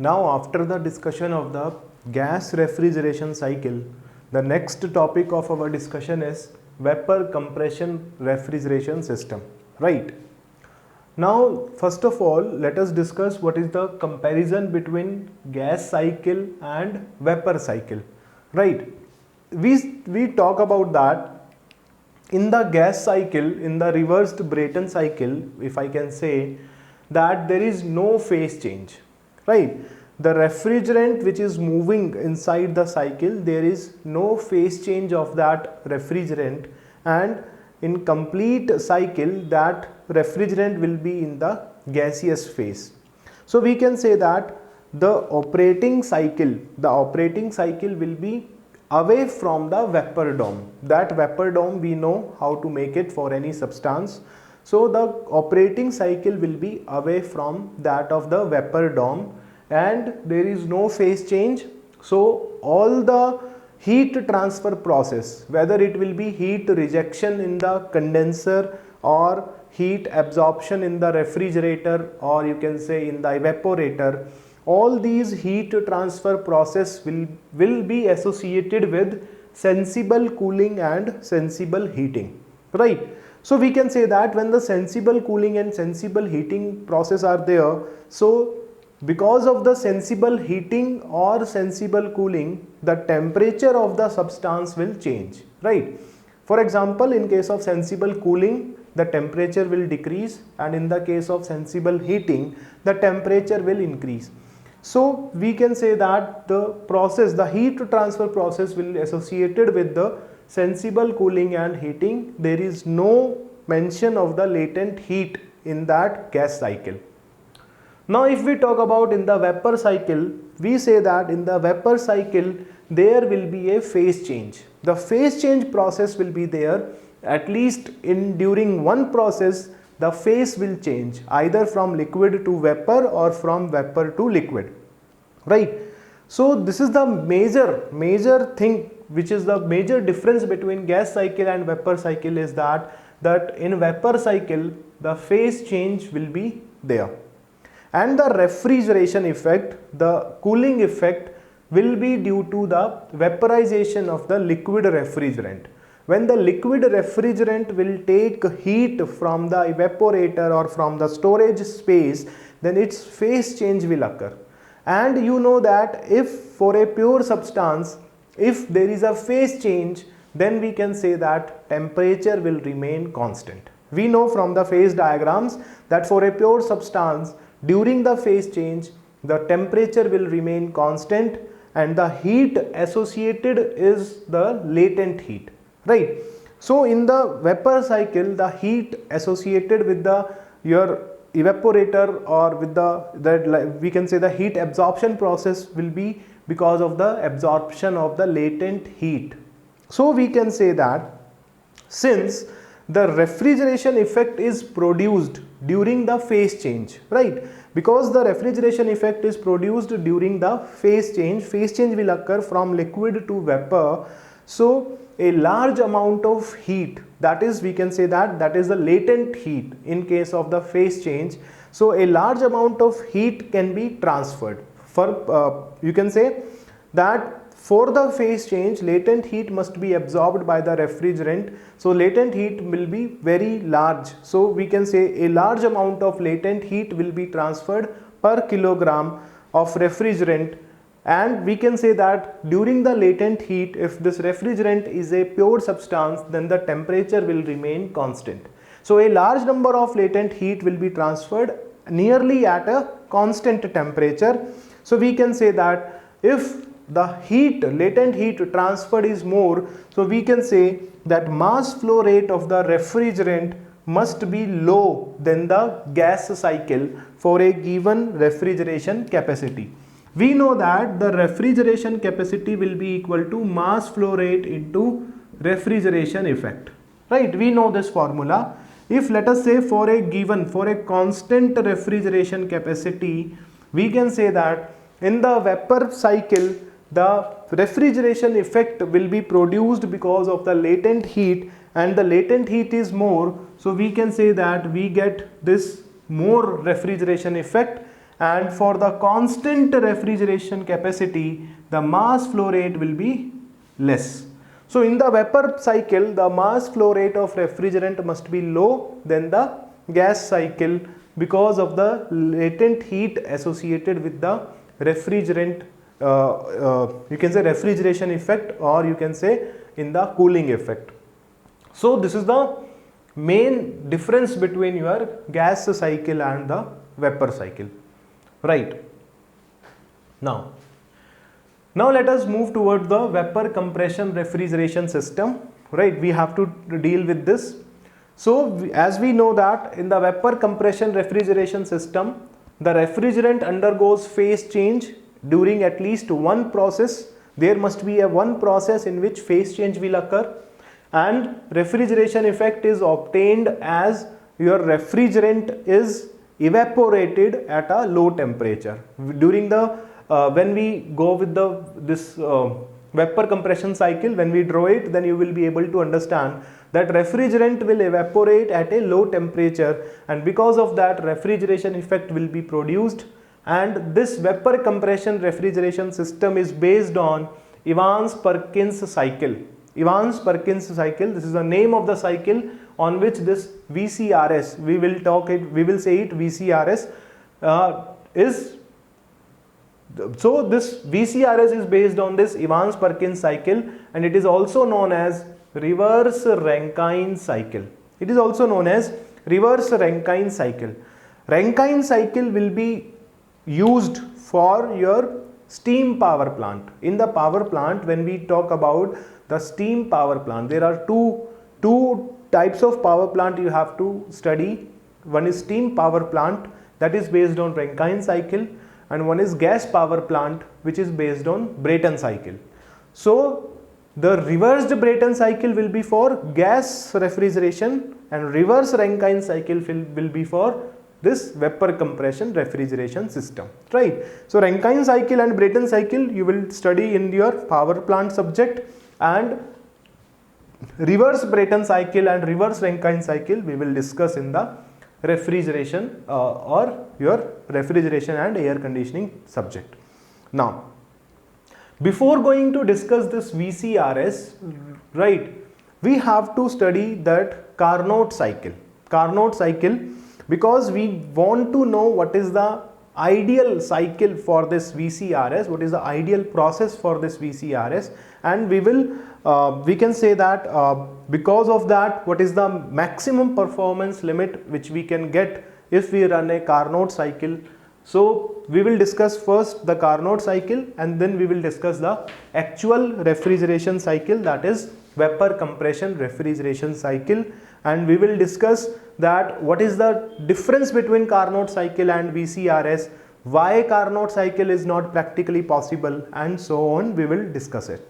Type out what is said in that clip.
Now, after the discussion of the gas refrigeration cycle, the next topic of our discussion is vapor compression refrigeration system, right? Now, first of all, let us discuss what is the comparison between gas cycle and vapor cycle, right? We talk about that in the gas cycle, in the reversed Brayton cycle, if I can say, that there is no phase change, right? The refrigerant which is moving inside the cycle, there is no phase change of that refrigerant, and in complete cycle that refrigerant will be in the gaseous phase. So we can say that the operating cycle will be away from the vapor dome. That vapor dome we know how to make it for any substance. So the operating cycle will be away from that of the vapor dome, and there is no phase change. So all the heat transfer process, whether it will be heat rejection in the condenser or heat absorption in the refrigerator, or you can say in the evaporator, all these heat transfer process will be associated with sensible cooling and sensible heating, right? So we can say that when the sensible cooling and sensible heating process are there, so because of the sensible heating or sensible cooling, the temperature of the substance will change, right? For example, in case of sensible cooling, the temperature will decrease, and in the case of sensible heating, the temperature will increase. So we can say that the heat transfer process will be associated with the sensible cooling and heating. There is no mention of the latent heat in that gas cycle. Now if we talk about in the vapor cycle, we say that in the vapor cycle there will be a phase change. The phase change process will be there, at least during one process the phase will change either from liquid to vapor or from vapor to liquid, right? So this is the major thing, which is the major difference between gas cycle and vapor cycle, is that in vapor cycle the phase change will be there, and the refrigeration effect, the cooling effect, will be due to the vaporization of the liquid refrigerant. When the liquid refrigerant will take heat from the evaporator or from the storage space, then its phase change will occur. And you know that if for a pure substance, if there is a phase change, then we can say that temperature will remain constant. We know from the phase diagrams that for a pure substance, during the phase change, the temperature will remain constant, and the heat associated is the latent heat, right? So in the vapor cycle, the heat associated with your evaporator or with we can say the heat absorption process will be because of the absorption of the latent heat. So we can say that since the refrigeration effect is produced during the phase change, right? Because the refrigeration effect is produced during the phase change will occur from liquid to vapor. So a large amount of heat, that is, we can say that is the latent heat in case of the phase change. So a large amount of heat can be transferred. You can say that for the phase change, latent heat must be absorbed by the refrigerant. So latent heat will be very large. So we can say a large amount of latent heat will be transferred per kilogram of refrigerant. And we can say that during the latent heat, if this refrigerant is a pure substance, then the temperature will remain constant. So a large number of latent heat will be transferred nearly at a constant temperature. So we can say that if the latent heat transferred is more, so we can say that mass flow rate of the refrigerant must be low than the gas cycle for a given refrigeration capacity. We know that the refrigeration capacity will be equal to mass flow rate into refrigeration effect, right? We know this formula. If let us say for a constant refrigeration capacity, we can say that in the vapor cycle the refrigeration effect will be produced because of the latent heat, and the latent heat is more, so we can say that we get this more refrigeration effect, and for the constant refrigeration capacity, the mass flow rate will be less. So in the vapor cycle, the mass flow rate of refrigerant must be low than the gas cycle because of the latent heat associated with the refrigerant, you can say refrigeration effect, or you can say in the cooling effect. So this is the main difference between your gas cycle and the vapor cycle, right? Now let us move toward the vapor compression refrigeration system, right? We have to deal with this. So as we know that in the vapor compression refrigeration system, the refrigerant undergoes phase change during at least one process. There must be a one process in which phase change will occur, and refrigeration effect is obtained as your refrigerant is evaporated at a low temperature. During the when we go with this vapor compression cycle, when we draw it, then you will be able to understand that refrigerant will evaporate at a low temperature, and because of that refrigeration effect will be produced. And this vapor compression refrigeration system is based on Evans-Perkins cycle. Evans-Perkins cycle, this is the name of the cycle on which this VCRS, we will say it VCRS is. So this VCRS is based on this Evans-Perkins cycle, and it is also known as reverse Rankine cycle. It is also known as reverse Rankine cycle. Rankine cycle will be used for your steam power plant. In the power plant, when we talk about the steam power plant, there are two types of power plant you have to study. One is steam power plant, that is based on Rankine cycle, and one is gas power plant, which is based on Brayton cycle. So the reversed Brayton cycle will be for gas refrigeration, and reverse Rankine cycle will be for this vapor compression refrigeration system, right? So Rankine cycle and Brayton cycle you will study in your power plant subject, and reverse Brayton cycle and reverse Rankine cycle we will discuss in the refrigeration or your refrigeration and air conditioning subject. Now before going to discuss this VCRS, right, we have to study that Carnot cycle. Carnot cycle, because we want to know what is the ideal cycle for this VCRS, what is the ideal process for this VCRS, and we can say that because of that, what is the maximum performance limit which we can get if we run a Carnot cycle. So we will discuss first the Carnot cycle, and then we will discuss the actual refrigeration cycle, that is vapor compression refrigeration cycle, and we will discuss that what is the difference between Carnot cycle and VCRS, why Carnot cycle is not practically possible, and so on. We will discuss it.